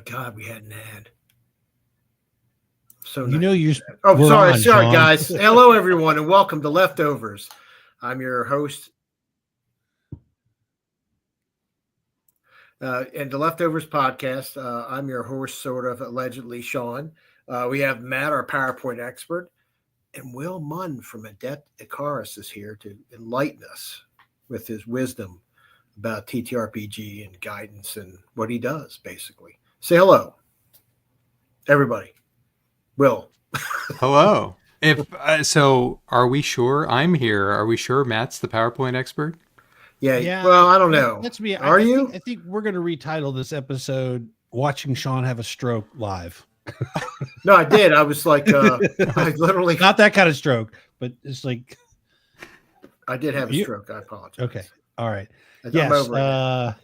God, we hadn't had. So you know you're. sorry, Sean. guys. Hello, everyone, and welcome to Leftovers. I'm your host, and the Leftovers podcast. I'm your host, sort of allegedly, Sean. We have Matt, our PowerPoint expert, and Will Munn from Adept Icarus is here to enlighten us with his wisdom about TTRPG and guidance and what he does, basically. Say hello, everybody. Will. Hello. If so, are we sure I'm here? Are we sure Matt's the PowerPoint expert? Yeah. Well, I don't know. Let's be. Are you? I think we're going to retitle this episode "Watching Sean Have a Stroke Live." No, I did. I was like, I literally not that kind of stroke, but it's like I did have a stroke. I apologize. Okay. All right. Yes.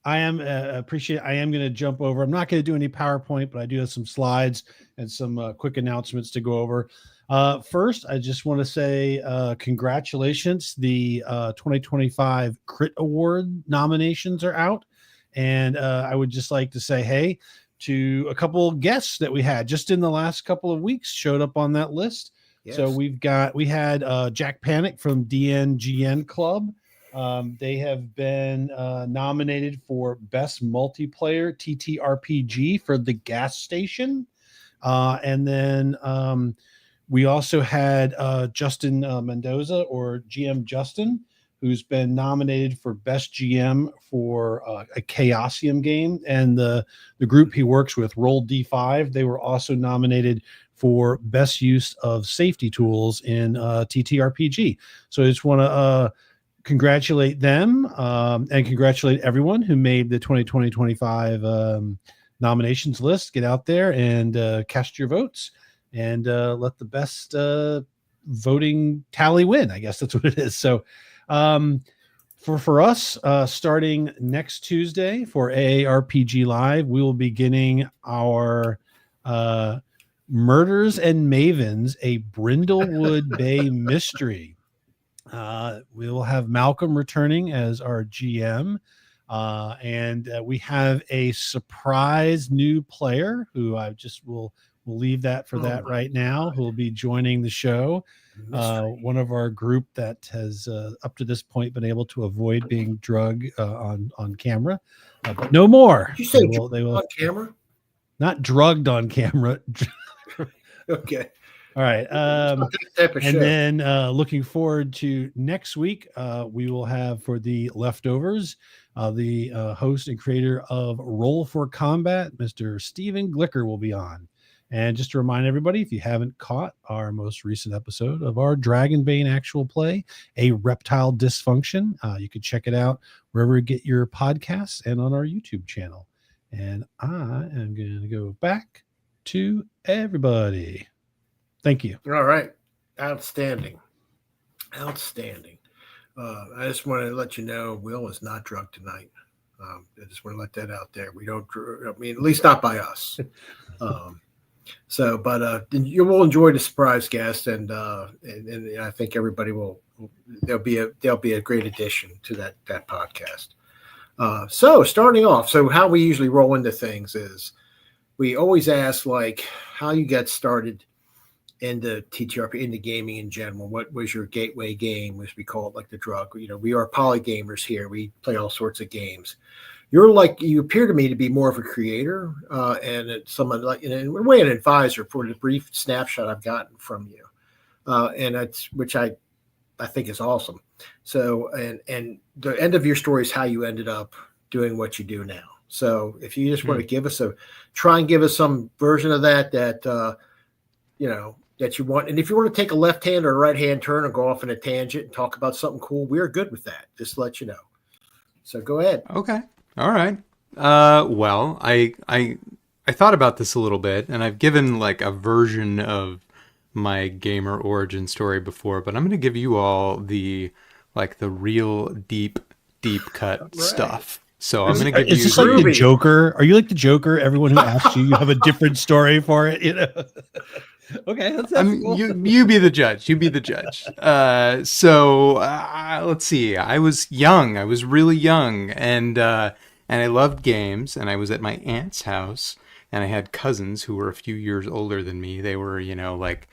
I am appreciate. I am going to jump over. I'm not going to do any PowerPoint, but I do have some slides and some quick announcements to go over. First, I just want to say congratulations. The 2025 Crit Award nominations are out, and I would just like to say hey to a couple of guests that we had just in the last couple of weeks showed up on that list. Yes. So we had Jack Panic from DNGN Club. They have been nominated for Best Multiplayer TTRPG for the Gas Station. And then we also had Justin Mendoza, or GM Justin, who's been nominated for Best GM for a Chaosium game. And the group he works with, Roll D5, they were also nominated for Best Use of Safety Tools in TTRPG. So I just want to congratulate them and congratulate everyone who made the 2020-25 nominations list. Get out there and cast your votes and let the best voting tally win. I guess that's what it is. So for us, starting next Tuesday for AARPG Live, we will be beginning our Murders and Mavens, a Brindlewood Bay mystery. We will have Malcolm returning as our GM, and we have a surprise new player who I just will leave that for that right now, who will be joining the show. One of our group that has up to this point been able to avoid being drugged on camera, but no more. Did you say they will on camera? Not drugged on camera. Okay. All right. And then looking forward to next week, we will have for the Leftovers, the host and creator of Roll for Combat, Mr. Stephen Glicker, will be on. And just to remind everybody, if you haven't caught our most recent episode of our Dragonbane actual play, A Reptile Dysfunction, you can check it out wherever you get your podcasts and on our YouTube channel. And I am going to go back to everybody. Thank you. All right. Outstanding. I just want to let you know, Will is not drugged tonight. I just want to let that out there. We don't, at least not by us. But you will enjoy the surprise guest, and I think everybody will. There'll be a great addition to that podcast. So starting off, how we usually roll into things is we always ask like how you got started into TTRP, into gaming in general. What was your gateway game, as we call it, like the drug? We are polygamers here. We play all sorts of games. You appear to me to be more of a creator and someone like in a way an advisor for the brief snapshot I've gotten from you, and that's which I think is awesome. So and the end of your story is how you ended up doing what you do now. So if you just want to try and give us some version of that that you want. And if you want to take a left hand or a right hand turn and go off in a tangent and talk about something cool, we're good with that. Just to let you know. So go ahead. Okay. All right. Well, I thought about this a little bit, and I've given like a version of my gamer origin story before, but I'm going to give you all the real deep cut stuff. So I'm going to give you. Is this like the Joker? Are you like the Joker? Everyone who asks you have a different story for it. Okay, that's cool. You be the judge. You be the judge. So let's see. I was young. I was really young, and and I loved games, and I was at my aunt's house, and I had cousins who were a few years older than me. They were, like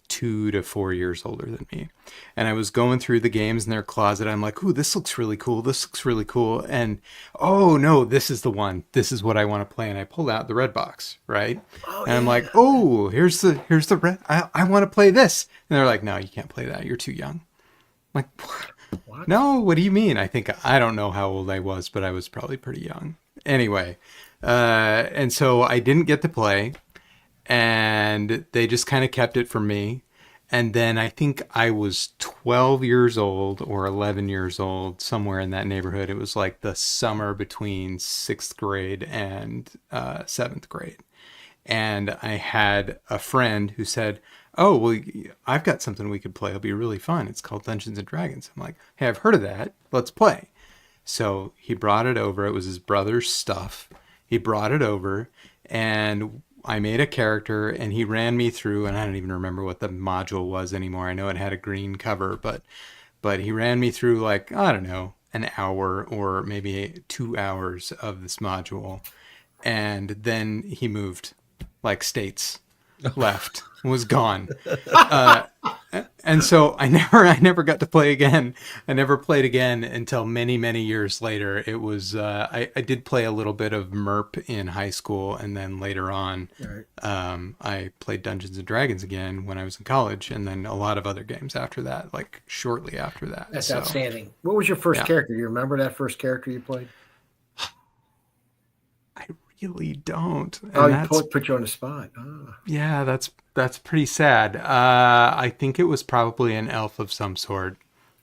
2 to 4 years older than me. And I was going through the games in their closet. I'm like, ooh, this looks really cool. This looks really cool. And oh no, this is the one. This is what I want to play. And I pulled out the red box, right? Oh, and I'm like, oh, here's the red. I want to play this. And they're like, no, you can't play that. You're too young. I'm like, what? No, what do you mean? I don't know how old I was, but I was probably pretty young. Anyway, and so I didn't get to play. And they just kind of kept it for me. And then I think I was 12 years old or 11 years old, somewhere in that neighborhood. It was like the summer between 6th grade and 7th grade. And I had a friend who said, oh, well, I've got something we could play. It'll be really fun. It's called Dungeons and Dragons. I'm like, hey, I've heard of that. Let's play. So he brought it over. It was his brother's stuff. He brought it over, and I made a character, and he ran me through, and I don't even remember what the module was anymore. I know it had a green cover, but he ran me through, like, I don't know, an hour or maybe 2 hours of this module. And then he moved, like, states, left, was gone. And so I never got to play again. I never played again until many, many years later. It was, I did play a little bit of MERP in high school. And then later on, I played Dungeons and Dragons again when I was in college. And then a lot of other games after that, like shortly after that. That's outstanding. What was your first character? You remember that first character you played? I really don't. And put you on the spot. Oh. Yeah, that's pretty sad. I think it was probably an elf of some sort.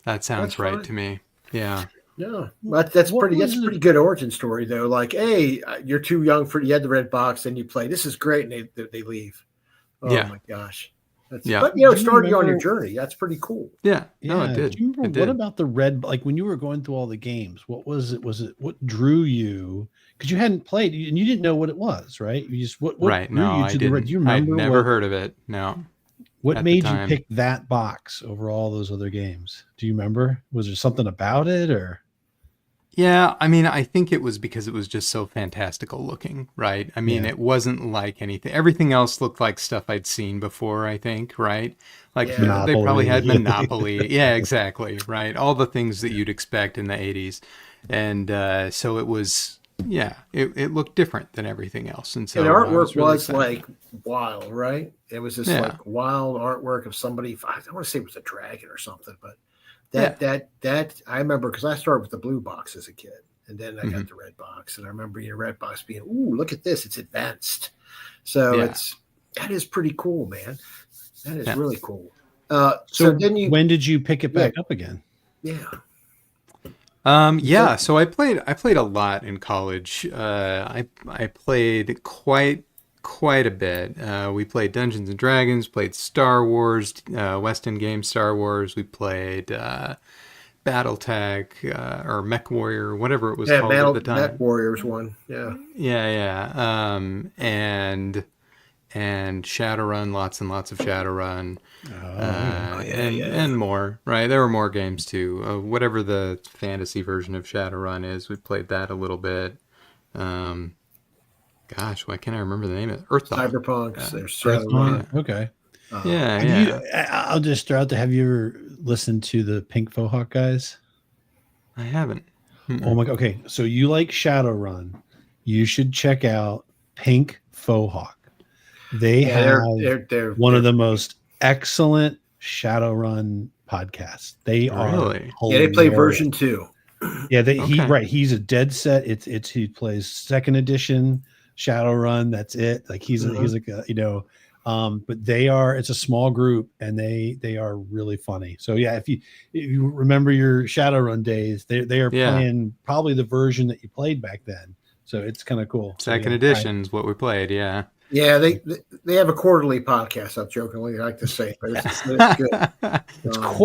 That sounds right to me. Yeah. No, that's pretty good origin story though. Like, hey, you're too young you had the red box and you play. This is great, and they leave. Oh my gosh. But it started you on your journey. That's pretty cool. Yeah. No, it did. Do you remember what about the red? Like when you were going through all the games, what was it? Was it what drew you? Because you hadn't played and you didn't know what it was, right? You just what right? Drew No, you I to didn't. The red? Do you remember? I'd never heard of it. No. What made you pick that box over all those other games? Do you remember? Was there something about it, or? Yeah, I mean, I think it was because it was just so fantastical looking, right? I mean, it wasn't like anything. Everything else looked like stuff I'd seen before, I think, right? Like they probably had Monopoly. Yeah, exactly, right? All the things that you'd expect in the 80s. And so it was, it looked different than everything else. And so the artwork was like wild, right? It was this like wild artwork of somebody, I want to say it was a dragon or something, but that I remember because I started with the blue box as a kid, and then I got the red box, and I remember your red box being, ooh, look at this, it's advanced. So that is pretty cool, man. That is really cool. So then when did you pick it back up again? So I played a lot in college. I played quite a bit. We played Dungeons and Dragons, played Star Wars, West End Game Star Wars. We played Battletech or Mech Warrior, whatever it was called at the time. Mech Warriors one, and Shadowrun, lots and lots of Shadowrun, and more. Right, there were more games too. Whatever the fantasy version of Shadowrun is, we played that a little bit. Gosh, why can't I remember the name of it? Earthdawn. Cyberpunk. There's Shadowrun. Okay. I'll just throw out there. Have you ever listened to the Pink Faux Hawk guys? I haven't. Oh my God. Okay. So you like Shadowrun. You should check out Pink Faux Hawk. They have they're one of the most excellent Shadowrun podcasts. They are really? They play version 2. He's a dead set. It's he plays 2nd edition Shadowrun. That's it. Like he's like a, but it's a small group and they are really funny. So if you remember your Shadowrun days, they are playing probably the version that you played back then. So it's kind of cool. 2nd edition is what we played. Yeah. Yeah, they have a quarterly podcast. I'm jokingly like to say, but it's good.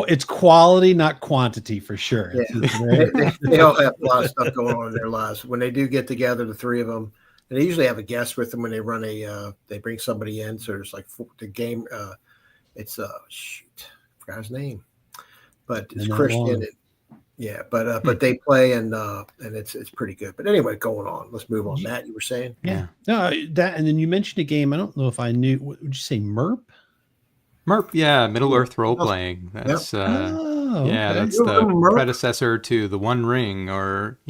It's quality, not quantity, for sure. Yeah. They all have a lot of stuff going on in their lives. When they do get together, the three of them, and they usually have a guest with them when they run they bring somebody in. So there's like the game. It's I forgot his name, but it's Christian. Yeah, but they play and it's pretty good. But anyway, going on. Let's move on. Matt, you were saying? Yeah. No, that, and then you mentioned a game. I don't know if I knew. What would you say, MERP? MERP, yeah, Middle Earth role playing. That's Yep. that's the predecessor to the One Ring, or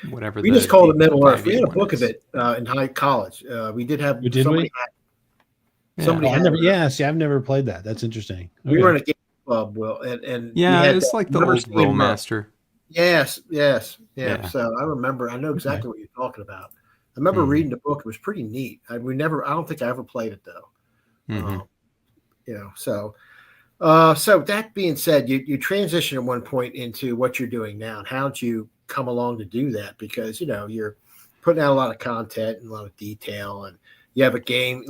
whatever. We just called it Middle Earth. We had a book of it in high college. We did have. Somebody I've never played that. That's interesting. Okay. We were in a game club, and it's like the old Rollmaster. Yes. So I remember. I know exactly what you're talking about. I remember reading the book. It was pretty neat. I don't think I ever played it though. So that being said, you transition at one point into what you're doing now. And how'd you come along to do that? Because you're putting out a lot of content and a lot of detail, and you have a game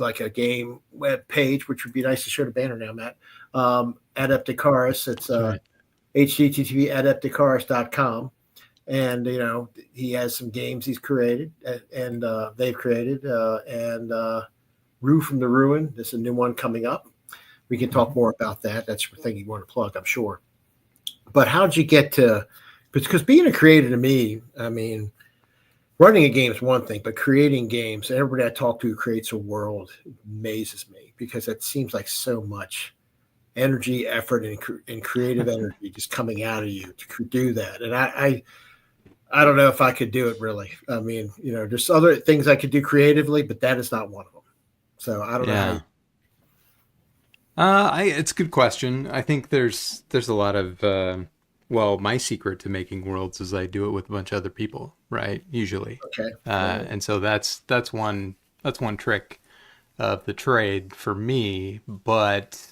web page, which would be nice to show the banner now, Matt. Adept Icarus. It's http://adepticarus.com. And he has some games he's created and they've created, and Rue from the Ruin. There's a new one coming up. We can talk more about that. That's the thing you want to plug, I'm sure. But how'd you get to? Because being a creator to me, I mean, running a game is one thing, but creating games, and everybody I talk to who creates a world amazes me, because it seems like so much energy, effort, and creative energy just coming out of you to do that. And I don't know if I could do it really. I mean, there's other things I could do creatively, but that is not one of them. So I don't know. It's a good question. I think there's a lot of my secret to making worlds is I do it with a bunch of other people, right? Usually. Okay. And so that's one trick of the trade for me. But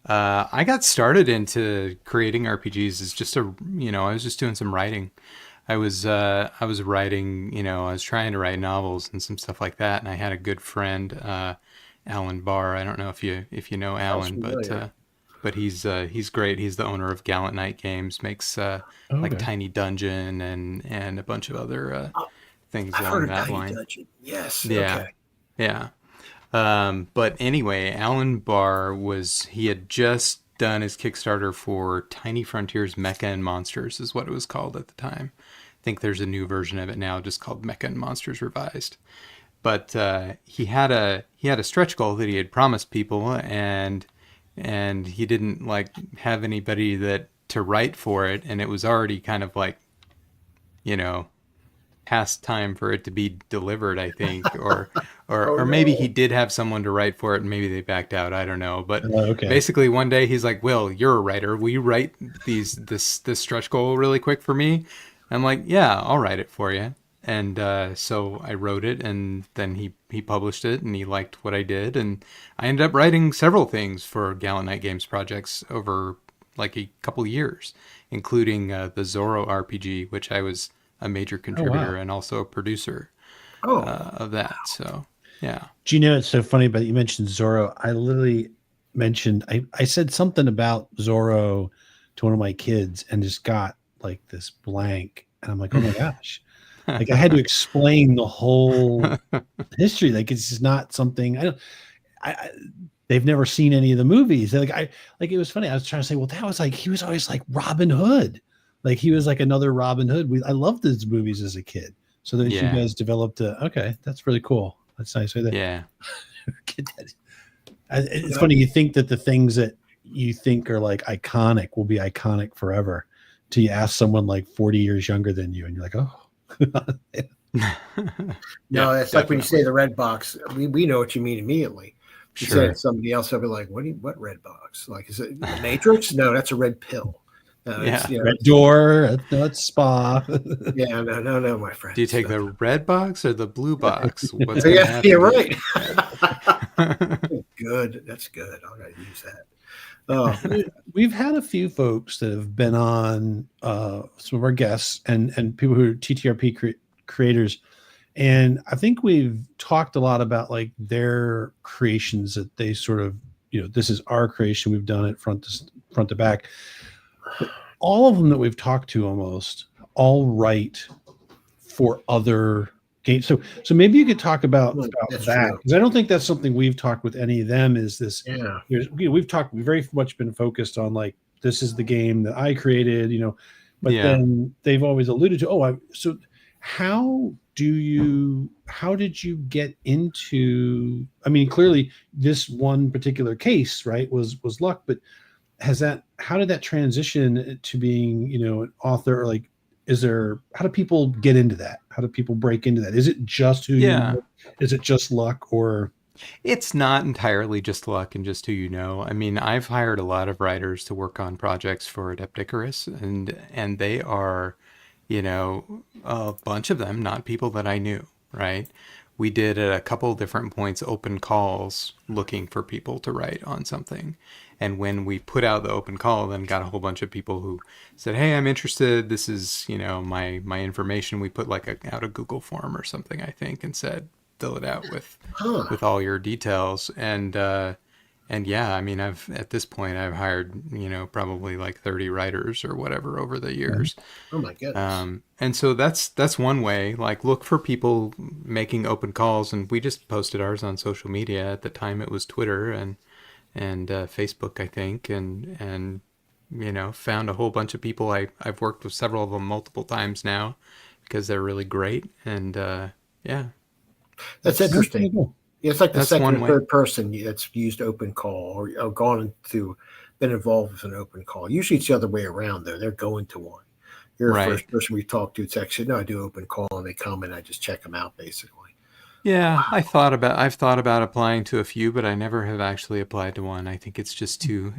I got started into creating RPGs as just I was just doing some writing. I was writing, I was trying to write novels and some stuff like that, and I had a good friend, Alan Barr. I don't know if you know Alan, but he's great. He's the owner of Gallant Knight Games, makes like Tiny Dungeon and a bunch of other things along that line. Dungeon. Yes. Yeah. Okay. Yeah. But anyway, Alan Barr he had just done his Kickstarter for Tiny Frontiers Mecha and Monsters is what it was called at the time. I think there's a new version of it now just called Mecha and Monsters Revised. But he had a stretch goal that he had promised people, and he didn't have anybody to write for it, and it was already kind of past time for it to be delivered, I think, or maybe he did have someone to write for it and maybe they backed out. I don't know. But basically one day he's like, Will, you're a writer. Will you write this stretch goal really quick for me? I'm like, yeah, I'll write it for you. And so I wrote it, and then he published it, and he liked what I did. And I ended up writing several things for Gallant Knight Games projects over a couple years, including the Zorro RPG, which I was a major contributor and also a producer of that. So, yeah. Do you know, it's so funny, but you mentioned Zorro. I literally mentioned, I said something about Zorro to one of my kids and just got this blank. And I'm like, oh my gosh. I had to explain the whole history. It's just not something they've never seen any of the movies. It was funny. I was trying to say, well, that was he was always like Robin Hood. He was like another Robin Hood. I loved those movies as a kid. So then you guys developed that's really cool. That's nice. Yeah. It's funny. You think that the things that you think are iconic will be iconic forever. Till you ask someone 40 years younger than you, and you're like, oh. No, it's like when you say the red box, we know what you mean immediately. You say it, somebody else will be like, what red box? Is it the Matrix? No, that's a red pill. Red door, that's spa. No, my friend. Do you take the red box or the blue box? What's right. Good. That's good. I gotta use that. We've had a few folks that have been on, some of our guests and people who are TTRP creators, and I think we've talked a lot about their creations that they sort of, this is our creation. We've done it front to back. But all of them that we've talked to almost all write for other games. So maybe you could talk about that, because I don't think that's something we've talked with any of them. Is this? Yeah. We've very much been focused on this is the game that I created, but Yeah. then they've always alluded to, so how did you get into, I mean, clearly this one particular case, right, was luck, but how did that transition to being, an author? Or like, how do people get into that? How do people break into that? Is it just who you know? Is it just luck, or? It's not entirely just luck and just who you know. I mean, I've hired a lot of writers to work on projects for Adept Icarus, and they are, a bunch of them, not people that I knew, right? We did at a couple different points open calls looking for people to write on something. And when we put out the open call, then got a whole bunch of people who said, "Hey, I'm interested. This is, my information." We put out a Google form or something, I think, and said, fill it out with all your details. And yeah, I mean, at this point I've hired, probably like 30 writers or whatever over the years. Oh my goodness. And so that's one way, like, look for people making open calls. And we just posted ours on social media. At the time it was Twitter and Facebook, I think. And found a whole bunch of people. I've worked with several of them multiple times now because they're really great. And yeah. That's interesting. Yeah, it's like the second or third person that's used open call or been involved with an open call. Usually it's the other way around, though. They're going to one. You're the first person we talk to. It's actually, no, I do open call and they come and I just check them out, basically. Yeah, wow. I've thought about applying to a few, but I never have actually applied to one. I think it's just too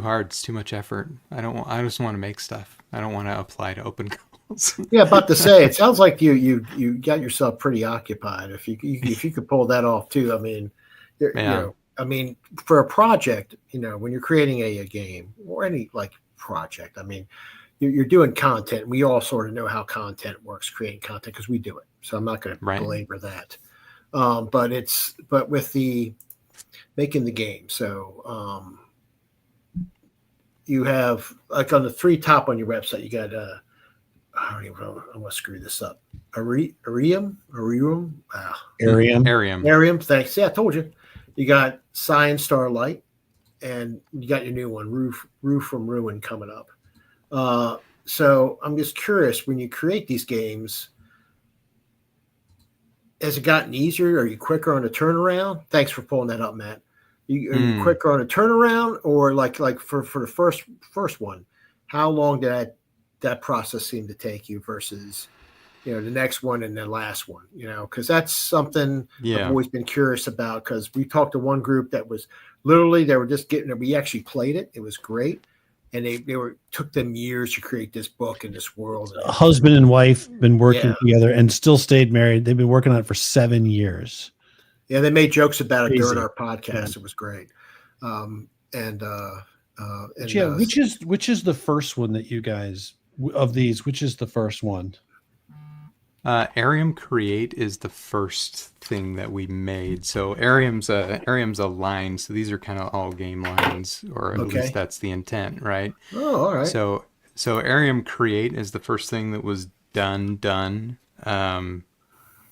hard. It's too much effort. I just want to make stuff. I don't want to apply to open calls. Yeah, about to say, it sounds like you got yourself pretty occupied. If you could pull that off too, I mean, I mean, for a project, when you're creating a game or any like project, I mean, you're doing content. We all sort of know how content works, creating content, because we do it. So I'm not going to belabor that. But with the making the game, so you have, like, on the three top on your website, you got I don't even know. I'm gonna screw this up. Arium. Thanks. Yeah, I told you. You got Science Starlight, and you got your new one, Roof from Ruin, coming up. So I'm just curious, when you create these games, has it gotten easier? Are you quicker on the turnaround? Thanks for pulling that up, Matt. Are you quicker on a turnaround, or like for the first one? How long did that process seem to take you versus, the next one and the last one? Because that's something I've always been curious about. Because we talked to one group that was literally, they were just getting it. We actually played it. It was great. And took them years to create this book and this world. Husband and wife been working together and still stayed married. They've been working on it for 7 years. Yeah, they made jokes about it during our podcast. Yeah. It was great. Which is the first one that you guys, of these, which is the first one? Arium Create is the first thing that we made. So Arium's a line. So these are kind of all game lines, or at least that's the intent, right? Oh, all right. So Arium Create is the first thing that was done.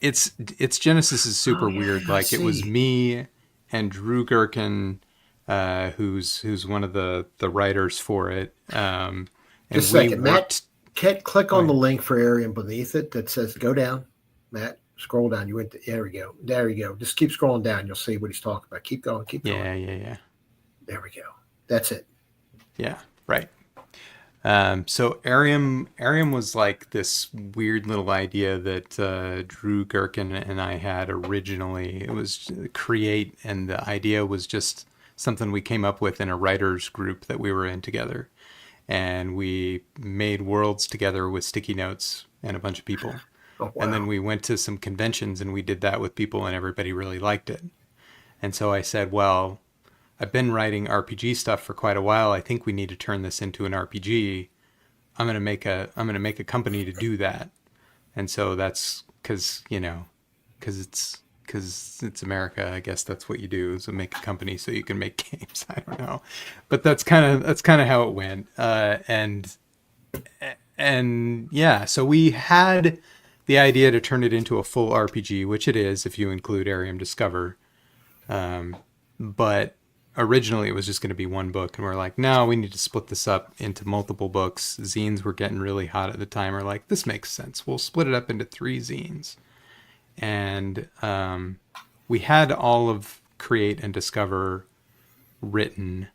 Its genesis is super weird. Like, it was me and Drew Gerken, who's one of the writers for it. And just a second, Matt. Click on the link for Arium beneath it that says go down. Matt, scroll down. You went there we go. There we go. Just keep scrolling down. You'll see what he's talking about. Keep going. Yeah. There we go. That's it. Yeah, right. So Arium was like this weird little idea that Drew Gerken and I had originally. It was create, and the idea was just something we came up with in a writers group that we were in together. And we made worlds together with sticky notes and a bunch of people. Oh, wow. And then we went to some conventions and we did that with people, and everybody really liked it. And so I said, well, I've been writing RPG stuff for quite a while. I think we need to turn this into an RPG. I'm going to make a company to do that. And so that's because it's America. I guess that's what you do, is make a company so you can make games. I don't know, but that's kind of how it went. And yeah, so we had the idea to turn it into a full RPG, which it is if you include Arium Discover. But originally it was just going to be one book, and we're like, no, we need to split this up into multiple books. Zines were getting really hot at the time. We're like, this makes sense. We'll split it up into 3 zines. And we had all of Create and Discover written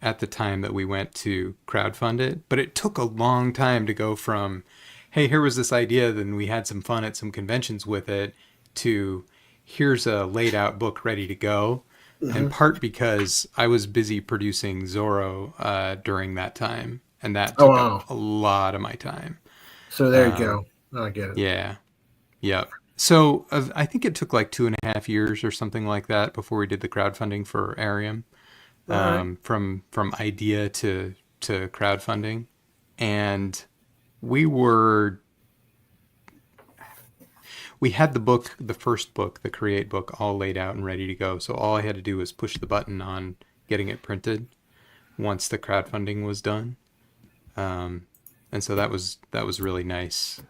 at the time that we went to crowdfund it, but it took a long time to go from, hey, here was this idea, then we had some fun at some conventions with it, to here's a laid out book ready to go. In part because I was busy producing Zorro during that time, and that took up a lot of my time. So there you go. I get it. Yeah. Yep. So I think it took like 2.5 years or something like that before we did the crowdfunding for Arium, from idea to crowdfunding, and we had the first book, the Create book, all laid out and ready to go. So all I had to do was push the button on getting it printed once the crowdfunding was done. And so that was really nice.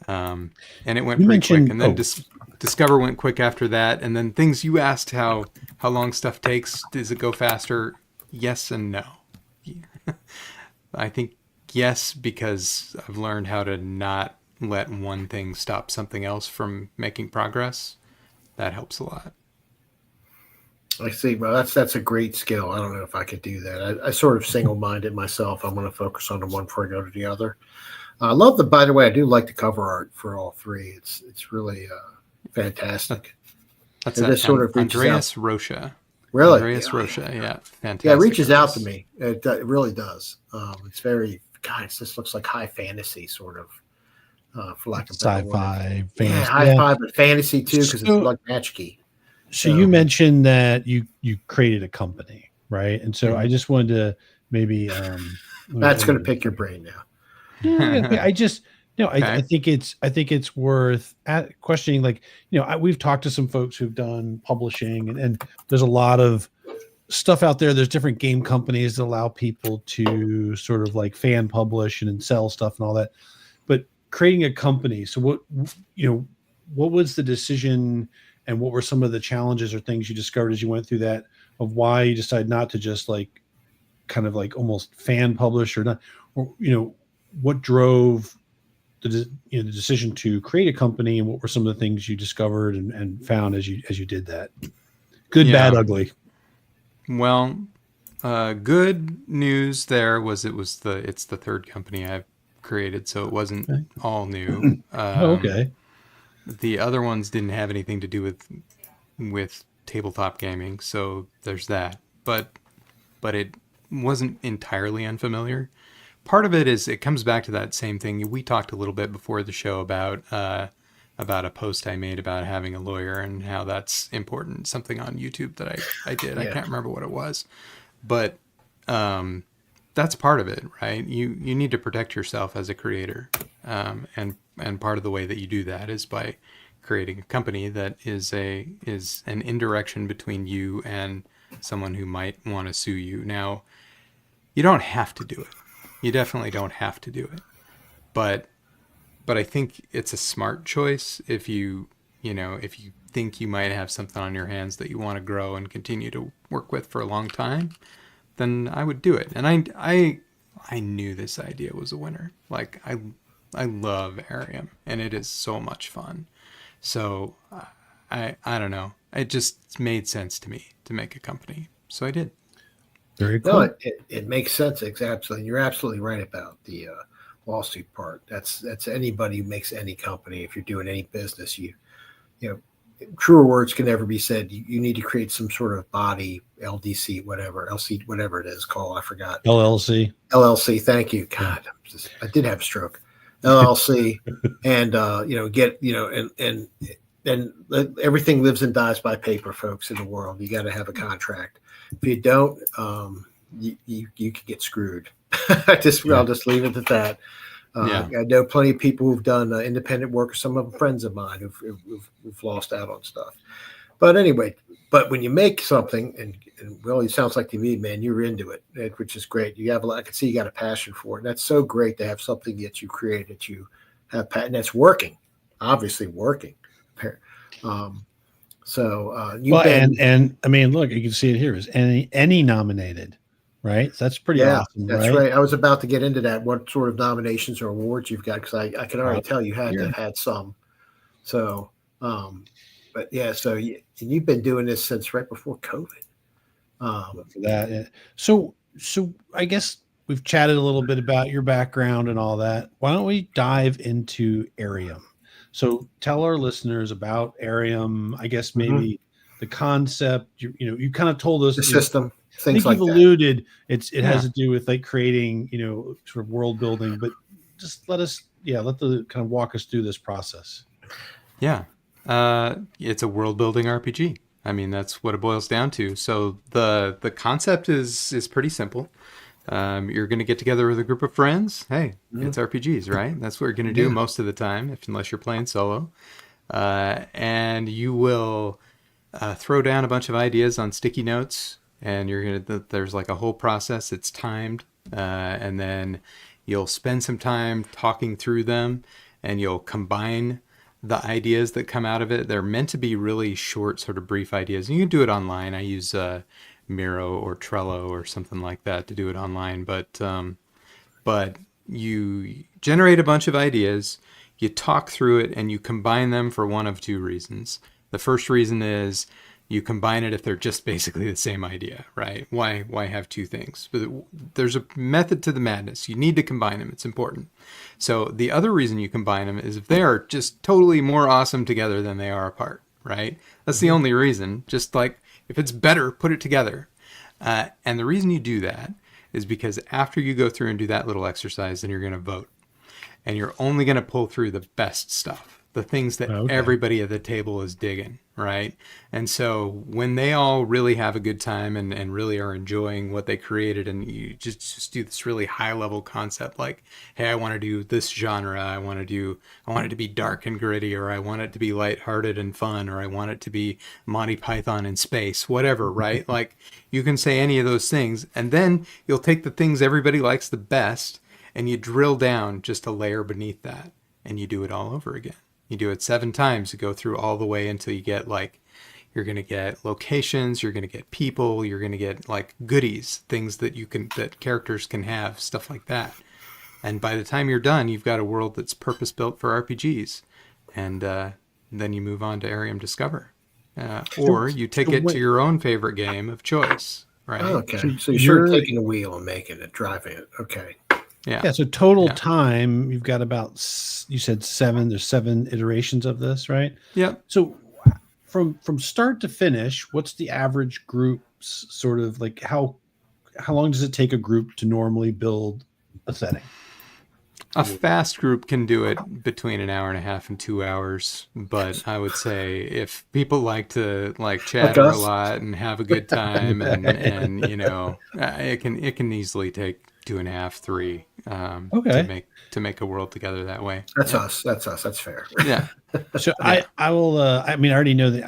And it went pretty quick. And then Discover went quick after that. And then things you asked how long stuff takes. Does it go faster? Yes and no. I think yes, because I've learned how to not let one thing stop something else from making progress. That helps a lot. I see. Well, that's a great skill. I don't know if I could do that. I sort of single-minded myself. I'm going to focus on the one before I go to the other. I love by the way, I do like the cover art for all 3. It's really fantastic. That's sort of Andreas Rocha. Really? Andreas Rocha, yeah. Fantastic. Yeah, it reaches out to me. It really does. It's very, God, it just looks like high fantasy sort of. For lack of sci-fi, fantasy. Yeah, high-fi, but fantasy too, because it's like magic-y. So you mentioned that you created a company, right? And so I just wanted to maybe Matt's going to pick your brain now. Yeah, I think it's worth questioning. Like, we've talked to some folks who've done publishing, and there's a lot of stuff out there. There's different game companies that allow people to sort of like fan publish and sell stuff and all that. But creating a company, so what was the decision, and what were some of the challenges or things you discovered as you went through that, of why you decided not to just like kind of like almost fan publish, or not, or what drove the decision to create a company, and what were some of the things you discovered and found as you did that? Good, bad, ugly. Well, good news there was it's the third company I've created, so it wasn't all new. Okay. The other ones didn't have anything to do with tabletop gaming, so there's that. But it wasn't entirely unfamiliar. Part of it is it comes back to that same thing. We talked a little bit before the show about a post I made about having a lawyer and how that's important. Something on YouTube that I did. Yeah. I can't remember what it was, but that's part of it, right? You need to protect yourself as a creator, and part of the way that you do that is by creating a company that is an indirection between you and someone who might want to sue you. Now, you don't have to do it. You definitely don't have to do it, but I think it's a smart choice if you think you might have something on your hands that you want to grow and continue to work with for a long time, then I would do it. And I knew this idea was a winner. Like I love Arium, and it is so much fun. So I don't know. It just made sense to me to make a company, so I did. Very cool. No, it makes sense. Exactly. You're absolutely right about the lawsuit part. That's anybody who makes any company. If you're doing any business, you truer words can never be said. You need to create some sort of body, LDC, whatever, LC, whatever it is called. I forgot. LLC. Thank you. God, I did have a stroke. LLC, and and everything lives and dies by paper, folks. In the world, you got to have a contract. If you don't, you can get screwed. I'll just leave it at that. I know plenty of people who've done independent work, or some of them friends of mine who've lost out on stuff. But anyway, when you make something, and well, it sounds like to me, man, you're into it, which is great. You have I can see you got a passion for it. And that's so great to have something that you create, that you have, and that's working, obviously working. So and I mean, look, you can see it here. Is any nominated, right? So that's pretty awesome, that's right? I was about to get into that. What sort of nominations or awards you've got? Because I can already tell you had to have had some. So, but yeah, so you've been doing this since right before COVID. For that, yeah. So I guess we've chatted a little bit about your background and all that. Why don't we dive into Arium? So tell our listeners about Arium. I guess maybe the concept. You kind of told us the system, things like that. You've alluded. It has to do with like creating, sort of world building. But just let the kind of walk us through this process. Yeah, it's a world building RPG. I mean, that's what it boils down to. So the concept is pretty simple. You're going to get together with a group of friends. Hey, it's RPGs, right? That's what you're going to do most of the time, unless you're playing solo. And you will throw down a bunch of ideas on sticky notes, and there's like a whole process. It's timed, and then you'll spend some time talking through them, and you'll combine the ideas that come out of it. They're meant to be really short, sort of brief ideas. And you can do it online. I use Miro or Trello or something like that to do it online. But you generate a bunch of ideas, you talk through it, and you combine them for one of two reasons. The first reason is you combine it if they're just basically the same idea, right? Why have two things? But there's a method to the madness. You need to combine them. It's important. So the other reason you combine them is if they are just totally more awesome together than they are apart, right? That's the only reason. Just like if it's better, put it together. And the reason you do that is because after you go through and do that little exercise, then you're going to vote. And you're only going to pull through the best stuff, the things that everybody at the table is digging, right? And so when they all really have a good time and really are enjoying what they created, and you just do this really high level concept like, hey, I want to do this genre, I want it to be dark and gritty, or I want it to be lighthearted and fun, or I want it to be Monty Python in space, whatever, right? Like you can say any of those things, and then you'll take the things everybody likes the best and you drill down just a layer beneath that, and you do it all over again. You do it 7 times. You go through all the way until you get you're going to get locations, you're going to get people, you're going to get like goodies, things that that characters can have, stuff like that. And by the time you're done, you've got a world that's purpose built for RPGs. And then you move on to Arium Discover. Or you take it to your own favorite game of choice, right? Oh, okay. So you're sort of taking the wheel and making it, driving it. Okay. Yeah. So total time, you've got about, you said 7. There's 7 iterations of this, right? Yeah. So from start to finish, what's the average group's sort of like how long does it take a group to normally build a setting? A fast group can do it between an hour and a half and 2 hours, but I would say if people like to chatter a lot and have a good time, and it can easily take 2.5, 3 to make a world together that way. That's us. That's fair. Yeah. So I will. I already know that.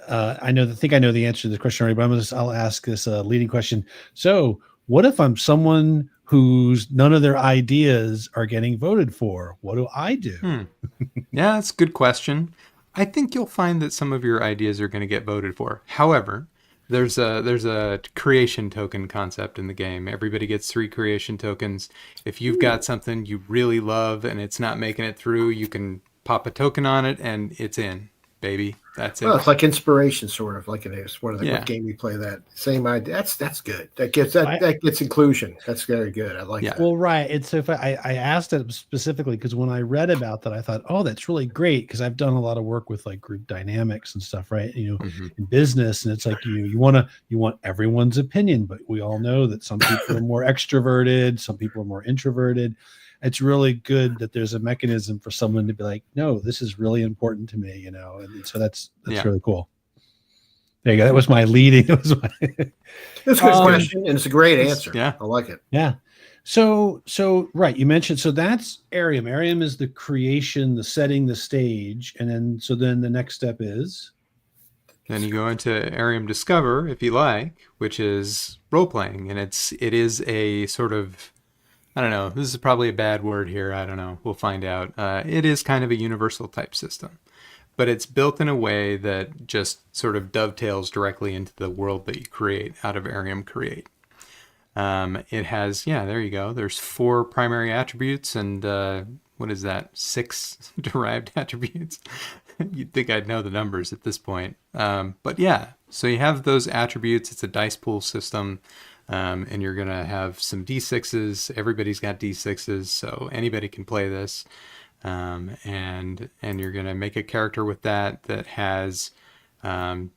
I think I know the answer to this question already, but I'll ask this leading question. So, what if I'm someone whose none of their ideas are getting voted for? What do I do? Yeah, that's a good question. I think you'll find that some of your ideas are going to get voted for. However, there's a creation token concept in the game. Everybody gets 3 creation tokens. If you've got something you really love and it's not making it through, you can pop a token on it and it's in, baby. That's it. Well, it's like inspiration, sort of like it is. One of the game we play that same idea. That's good. That gets inclusion. That's very good. I like that. Well, right. It's if I asked it specifically because when I read about that, I thought, oh, that's really great because I've done a lot of work with like group dynamics and stuff, right? In business, and it's like you want everyone's opinion, but we all know that some people are more extroverted, some people are more introverted. It's really good that there's a mechanism for someone to be like, no, this is really important to me, and so that's really cool. There you go. That was my leading. That's a good question, and it's a great answer. Yeah, I like it. Yeah. So right, you mentioned that's Arium. Arium is the creation, the setting, the stage, and then the next step is. Then you go into Arium Discover, if you like, which is role playing, and it is a sort of, I don't know, this is probably a bad word here. I don't know. We'll find out. It is kind of a universal type system. but it's built in a way that just sort of dovetails directly into the world that you create out of Arium Create. It has, there you go. There's 4 primary attributes and what is that? 6 derived attributes. You'd think I'd know the numbers at this point. But yeah, so you have those attributes. It's a dice pool system. And you're going to have some D6s. Everybody's got D6s, so anybody can play this. And you're going to make a character with that has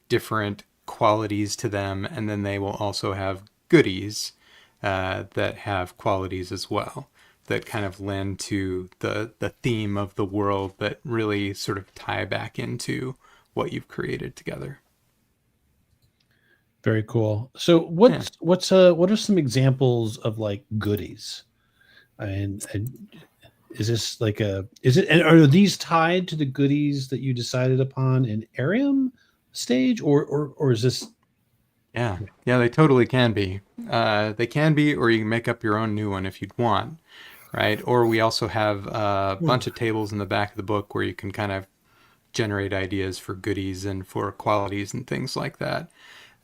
different qualities to them. And then they will also have goodies that have qualities as well that kind of lend to the theme of the world that really sort of tie back into what you've created together. Very cool. So what are some examples of like goodies? And is this like and are these tied to the goodies that you decided upon in Arium stage or is this? Yeah, they totally can be. They can be, or you can make up your own new one if you'd want, right? Or we also have a bunch of tables in the back of the book where you can kind of generate ideas for goodies and for qualities and things like that.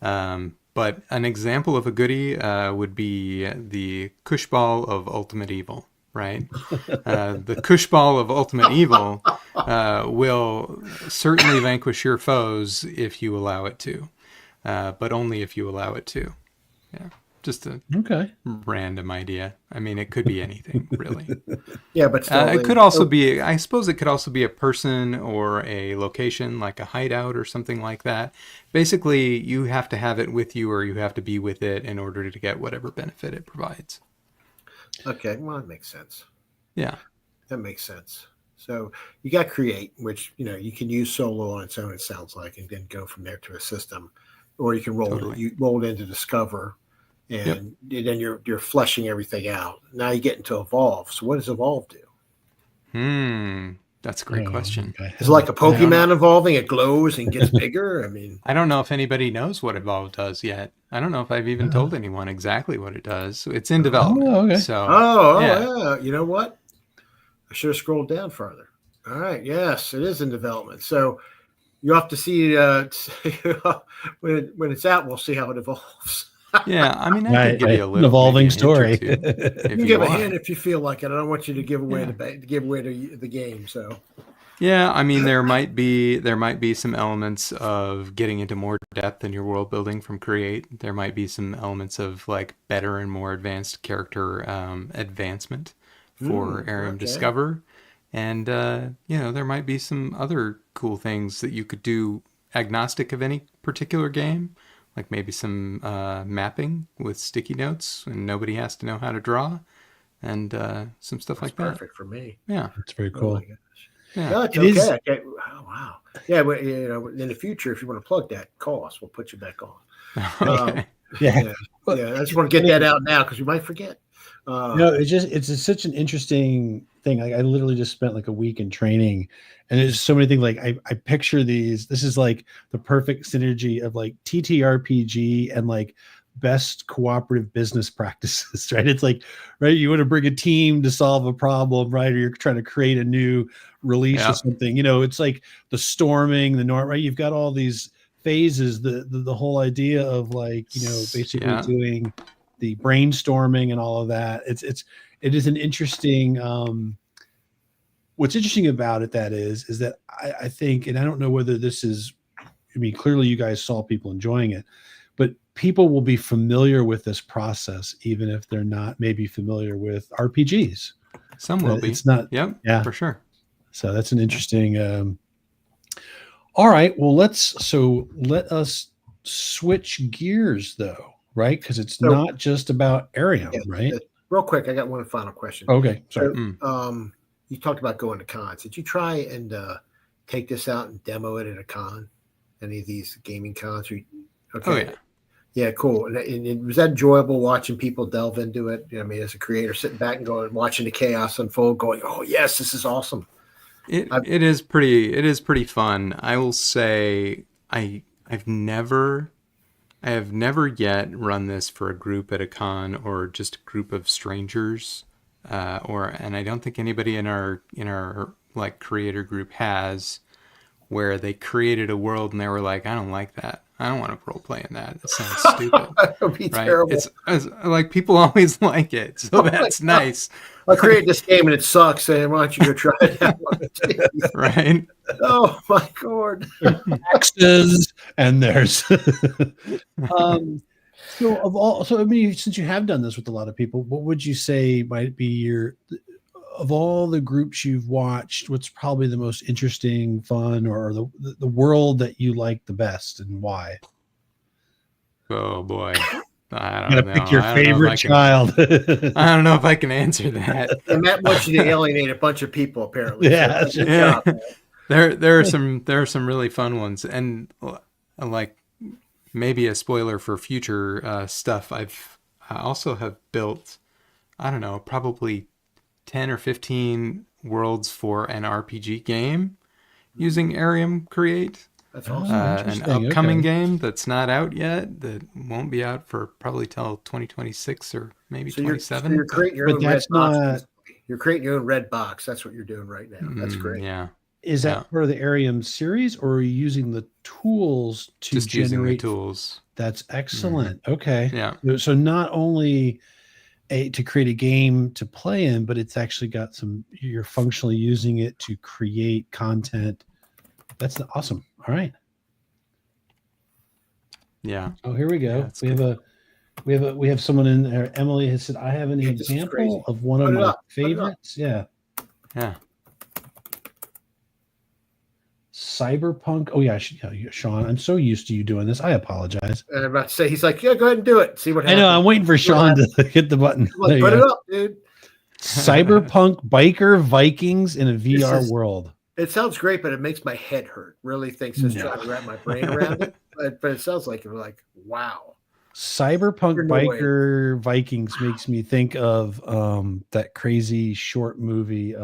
But an example of a goodie would be the Cushball of Ultimate Evil, right? The Cushball of Ultimate Evil will certainly vanquish your foes if you allow it to, but only if you allow it to. Yeah, just a random idea. I mean, it could be anything, really. Yeah, but still, it could also be, I suppose it could also be a person or a location, like a hideout or something like that. Basically, you have to have it with you or you have to be with it in order to get whatever benefit it provides. Okay, well, that makes sense. Yeah. That makes sense. So you got Create, which, you can use solo on its own, it sounds like, and then go from there to a system. Or you can roll it into Discover. And then you're fleshing everything out. Now you get into Evolve. So what does Evolve do? That's a great question. Okay. Is it like a Pokemon evolving? It glows and gets bigger? I mean, I don't know if anybody knows what Evolve does yet. I don't know if I've even told anyone exactly what it does. It's in development. Oh, okay. So, yeah. You know what? I should have scrolled down further. All right. Yes, it is in development. So you have to see when it's out. We'll see how it evolves. Yeah, I mean, I could give you a little evolving story. You can give a hint if you feel like it. I don't want you to give away the game. So, yeah, I mean, there might be some elements of getting into more depth in your world building from Create. There might be some elements of like better and more advanced character advancement for Arium Discover, and there might be some other cool things that you could do agnostic of any particular game. Like maybe some mapping with sticky notes and nobody has to know how to draw and some stuff like that. Perfect for me. Yeah. That's very cool. Oh my gosh. Yeah. No, it's okay. Okay. Oh, wow. Yeah, but in the future, if you want to plug that, call us. We'll put you back on. Okay. Yeah. I just want to get that out now because we might forget. It's such an interesting thing. I literally just spent like a week in training, and there's so many things. Like I picture these. This is like the perfect synergy of like TTRPG and like best cooperative business practices, right? It's like, right, you want to bring a team to solve a problem, right? Or you're trying to create a new release or something. It's like the storming, right? You've got all these phases. The whole idea of like basically doing the brainstorming and all of that. It is an interesting. What's interesting about it is that I think, and I don't know whether this is. I mean, clearly you guys saw people enjoying it, but people will be familiar with this process even if they're not maybe familiar with RPGs. Some will be. It's not. Yep. Yeah, for sure. So that's an interesting. All right. Well, let us switch gears though. Right, because it's not just about Arium, right? Real quick, I got one final question. Okay, sorry. So, you talked about going to cons. Did you try and take this out and demo it at a con? Any of these gaming cons? Okay. Oh yeah. Yeah, cool. And was that enjoyable watching people delve into it? I mean, as a creator, sitting back and watching the chaos unfold, going, "Oh yes, this is awesome." It is pretty fun. I will say, I have never yet run this for a group at a con or just a group of strangers, and I don't think anybody in our like creator group has, where they created a world and they were like, I don't like that. I don't want to role play in that. It sounds stupid. That would be terrible. It's like people always like it, so that's nice. I created this game and it sucks, and why don't you go try it out? Right? Oh my God! Axes and there's. So I mean, since you have done this with a lot of people, what would you say might be of all the groups you've watched, what's probably the most interesting, fun, or the world that you like the best, and why? Oh boy, I You don't gotta know. pick your favorite child. I don't know if I can answer that. And Matt wants you to alienate a bunch of people, apparently. Yeah, so good job, man. There are some really fun ones, and like maybe a spoiler for future stuff. I also have built, I don't know, probably 10 or 15 worlds for an RPG game using Arium Create. That's awesome. An upcoming game that's not out yet, that won't be out for probably till 2026 or maybe 27. You're creating your own red box. You're creating your own red box. That's what you're doing right now. That's great. Yeah. Is that part of the Arium series, or are you using the tools to just generate? Using the tools. That's excellent. Okay. Yeah. So not only to create a game to play in, but it's actually got you're functionally using it to create content. That's awesome. All right. Yeah. Oh, here we go. Yeah, we have someone in there. Emily has said, I have an example of one of my favorites. Yeah. Yeah. Cyberpunk. Oh yeah, Sean. I'm so used to you doing this. I apologize. I'm about to say, he's like, yeah, go ahead and do it. See what happens. I know. I'm waiting for Sean to hit the button. Put it up, dude. Cyberpunk biker Vikings in a VR world. It sounds great, but it makes my head hurt. Really thinks it's trying to wrap my brain around it. But it sounds like wow. Cyberpunk biker Vikings makes me think of that crazy short movie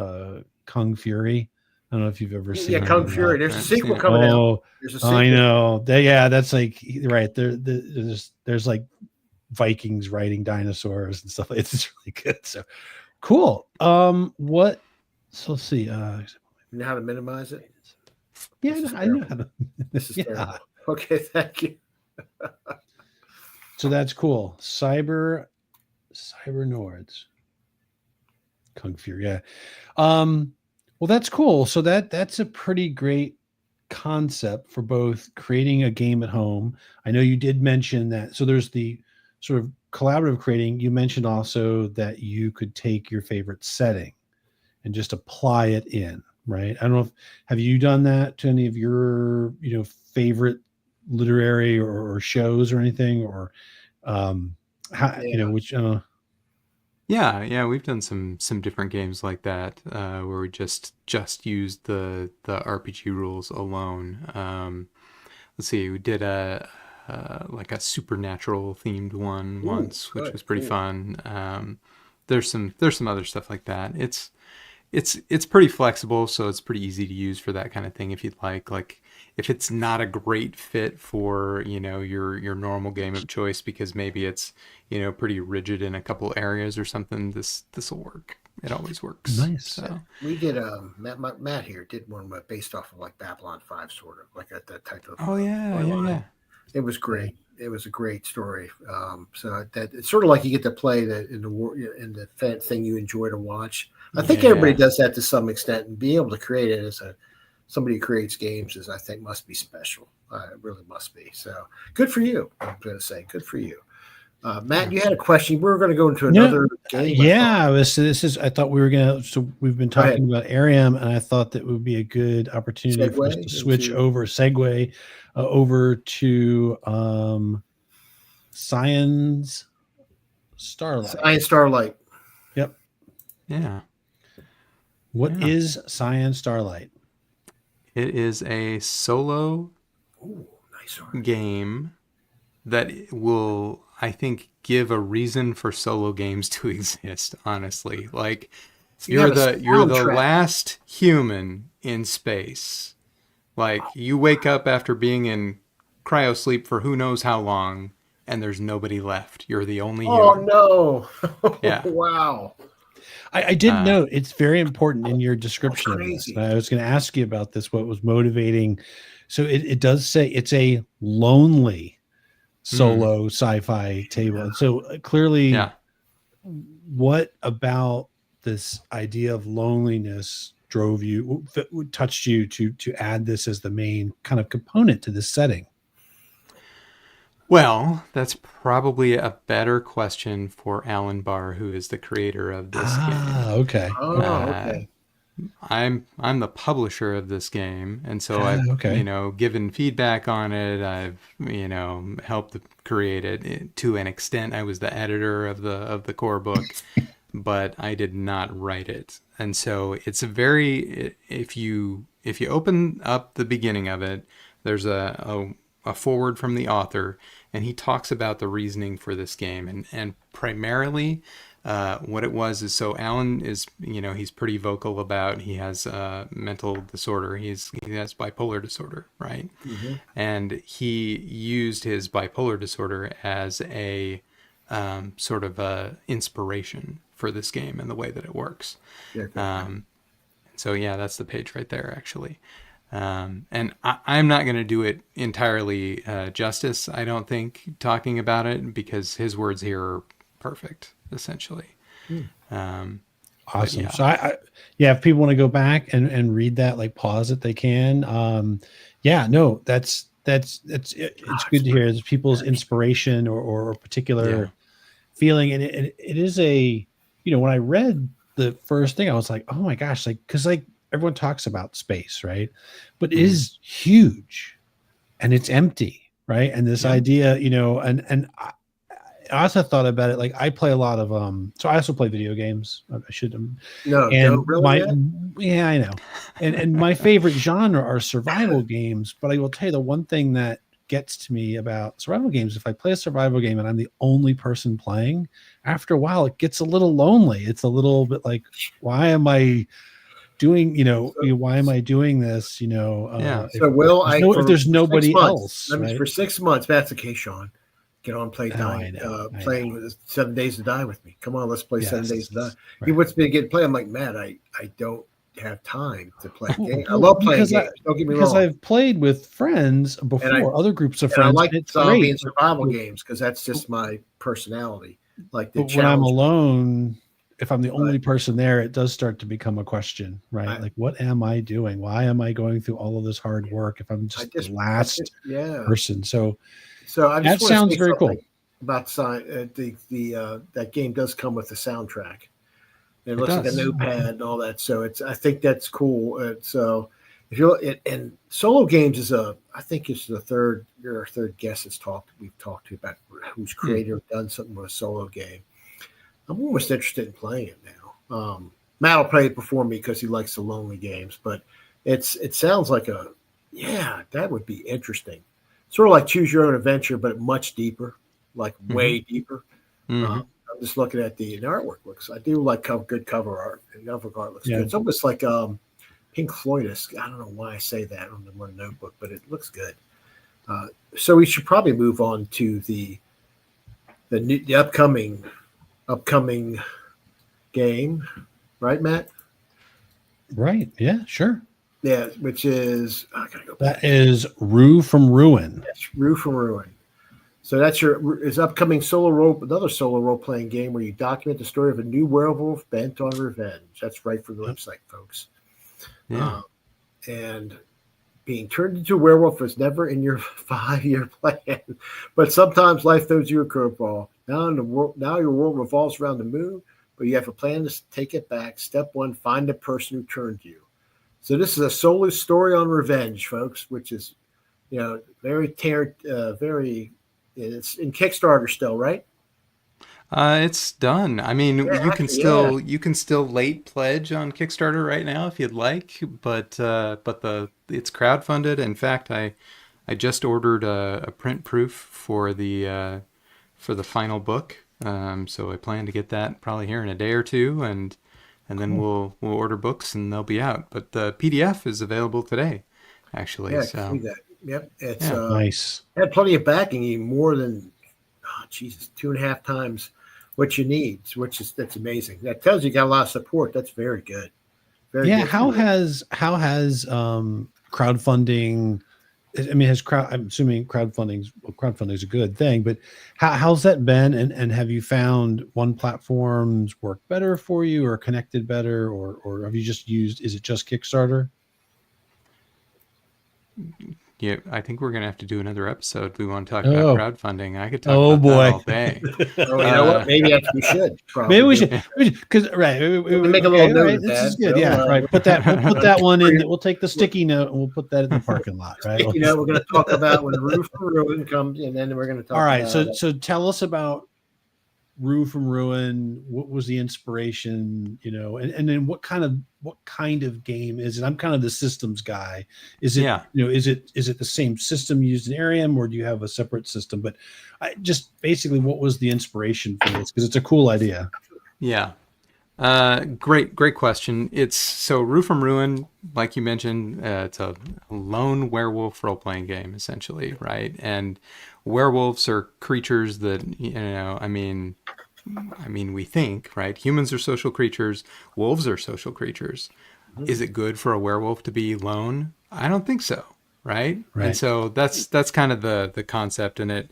Kung Fury. I don't know if you've ever seen. Yeah, Kung Fury. There's a sequel coming out. There's a sequel. I know. That's like right there. There's like Vikings riding dinosaurs and stuff. It's really good. So cool. What? So let's see. You know how to minimize it? Yeah, I know how to. This is terrible. Okay, thank you. So that's cool. Cyber Nords. Kung Fury. Yeah. Well, that's cool. So that's a pretty great concept for both creating a game at home. I know you did mention that. So there's the sort of collaborative creating. You mentioned also that you could take your favorite setting and just apply it in, right? I don't know have you done that to any of your, favorite literary or shows or anything, or which Yeah, we've done some different games like that where we just used the RPG rules alone. Let's see, we did a supernatural themed one once, which was pretty fun. There's some other stuff like that. It's pretty flexible, so it's pretty easy to use for that kind of thing if you'd like. Like if it's not a great fit for your normal game of choice because maybe it's pretty rigid in a couple areas or something, this will work. It always works. Nice. So we did Matt here did one based off of like Babylon 5, sort of like that type of. Oh yeah. It was great. It was a great story. So that it's sort of like you get to play in the thing you enjoy to watch. I think everybody does that to some extent, and being able to create it as somebody who creates games I think must be special. It really must be. So good for you. I'm going to say good for you. Matt, you had a question. We're going to go into another game. Yeah, this is. I thought we were going to. So we've been talking about Arium, and I thought that would be a good opportunity for us to switch segue over to Science Starlight. Yep. Yeah. What is Science Starlight? It is a solo game that will, I think, give a reason for solo games to exist, honestly. Like you're the last human in space. Like you wake up after being in cryosleep for who knows how long and there's nobody left. You're the only human. Oh no. Yeah. Wow. I did note it's very important in your description of this. I was going to ask you about this, what was motivating. So it does say it's a lonely solo sci-fi table. And so clearly, what about this idea of loneliness drove you, touched you to add this as the main kind of component to this setting? Well, that's probably a better question for Alan Barr, who is the creator of this game. Okay. Okay. I'm the publisher of this game, and so I've given feedback on it. I've helped create it to an extent. I was the editor of the core book, but I did not write it. And so it's a very, if you open up the beginning of it, there's a forward from the author, and he talks about the reasoning for this game, and primarily what it was is, so Alan is, he's pretty vocal about, he has mental disorder. He has bipolar disorder, right? Mm-hmm. And he used his bipolar disorder as a sort of a inspiration for this game and the way that it works. Yeah, so yeah, that's the page right there, actually. And I'm not going to do it entirely justice, I don't think, talking about it, because his words here are perfect, essentially. Awesome. Yeah. So I if people want to go back and read that, like pause it, they can. It's good to hear. It's people's inspiration or particular feeling. And it is a, when I read the first thing, I was like, oh my gosh, because everyone talks about space, right? But it is huge and it's empty, right? And this idea, and I also thought about it. Like I play a lot of, so I also play video games. I should have. No, and really yeah, I know. And my favorite genre are survival games. But I will tell you the one thing that gets to me about survival games, if I play a survival game and I'm the only person playing, after a while it gets a little lonely. It's a little bit like, why am I doing, why am I doing this? So if there's nobody else, right? For 6 months, that's okay, Sean. Get on, play playing with 7 Days to Die with me. Come on, let's play 7 Days to Die. Right. He wants me to get play. I'm like, Matt, I don't have time to play games. I love playing games. Don't get me wrong. Because I've played with friends before, other groups of friends. I like zombie and survival games because that's just my personality. Like when I'm alone, if I'm the only person there, it does start to become a question, right? Like, what am I doing? Why am I going through all of this hard work if I'm just the last person? So I just that sounds very cool. About that game does come with a soundtrack. It looks like a notepad and all that. So I think that's cool. So if you're and solo games is I think it's your third guest we've talked to about who's created or done something with a solo game. I'm almost interested in playing it now. Matt will play it before me because he likes the lonely games, but it sounds like that would be interesting. Sort of like Choose Your Own Adventure, but much deeper, like way deeper. Mm-hmm. I'm just looking at the artwork. I do like good cover art. And cover art looks good. It's almost like Pink Floyd-esque. I don't know why I say that on the notebook, but it looks good. So we should probably move on to the upcoming game, right, Matt? Right. Yeah. Sure. Yeah, which is I gotta go back. That is Rue from Ruin. Yes, Rue from Ruin. So that's his upcoming another solo role playing game where you document the story of a new werewolf bent on revenge. That's right from the website, folks. Yeah. And being turned into a werewolf was never in your 5-year plan, but sometimes life throws you a curveball. Now your world revolves around the moon, but you have a plan to take it back. Step 1: find the person who turned you. So this is a solo story on revenge, folks, which is, very it's in Kickstarter still, right? It's done. I mean, you can still late pledge on Kickstarter right now if you'd like, but it's crowdfunded. In fact, I just ordered a print proof for the final book. So I plan to get that probably here in a day or two, and then we'll order books and they'll be out. But the PDF is available today, actually. Yeah, I can see that. Yep, it's nice. Had plenty of backing, even more than 2.5 times what you need, that's amazing. That tells you got a lot of support. That's very good. Very yeah. good. How has crowdfunding? I mean, I'm assuming crowdfunding is a good thing, but how's that been? And have you found one platform's work better for you, or connected better, or have you just used? Is it just Kickstarter? Yeah, I think we're gonna have to do another episode. We want to talk about crowdfunding. I could talk about that boy. all day. Oh, you know what? Maybe we should. Probably. Maybe we should, because right. We make a little note of this that. is good. So, yeah, right. We'll put that one in. We'll take the sticky note and we'll put that in the parking lot. Right. Sticky note. We're going to talk about when Roof from Ruin comes, and then we're going to talk. All right. About so tell us about Rue from Ruin. What was the inspiration? And then what kind of game is it? I'm kind of the systems guy. Is it is it the same system used in Arium, or do you have a separate system? But just basically, what was the inspiration for this? Because it's a cool idea. Yeah. Great question. So Rue from Ruin, like you mentioned, it's a lone werewolf role-playing game, essentially, right? And werewolves are creatures that, I mean, we think, right? Humans are social creatures. Wolves are social creatures. Is it good for a werewolf to be lone? I don't think so. Right. And so that's kind of the concept, and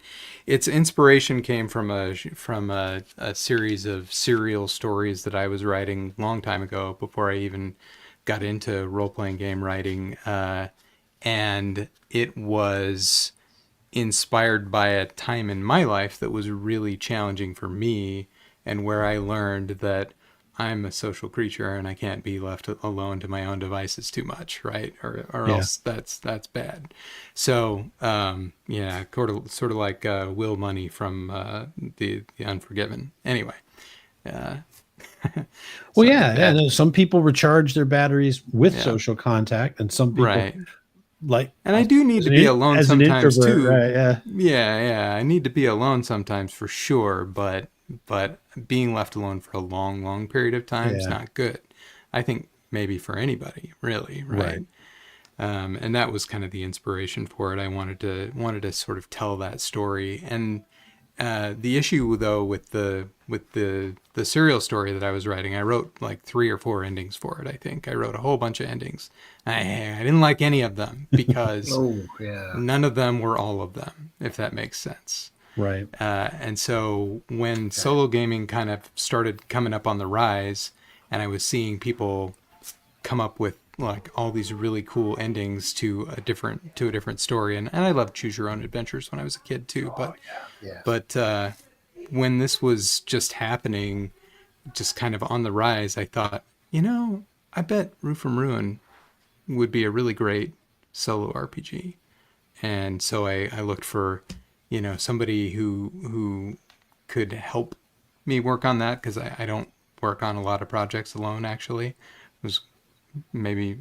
its inspiration came from a series of serial stories that I was writing a long time ago, before I even got into role-playing game writing, and it was inspired by a time in my life that was really challenging for me, and where I learned that I'm a social creature and I can't be left alone to my own devices too much, right? Or else that's bad. So sort of like Will Money from the Unforgiven. Anyway. No, some people recharge their batteries with social contact, and some people and I do need to be alone sometimes too. Right? Yeah. I need to be alone sometimes for sure, but being left alone for a long period of time is not good. I think maybe for anybody, really, right? And that was kind of the inspiration for it. I wanted to sort of tell that story. And the issue, though, with the serial story that I was writing, I wrote like 3 or 4 endings for it. I think I wrote a whole bunch of endings. I didn't like any of them because none of them were all of them, if that makes sense. Right. And so when solo gaming kind of started coming up on the rise, and I was seeing people come up with like all these really cool endings to a different story, and I loved choose your own adventures when I was a kid too. But when this was just happening, just kind of on the rise, I thought, I bet Rue from Ruin would be a really great solo RPG. And so I looked for somebody who could help me work on that, because I don't work on a lot of projects alone, actually. It was maybe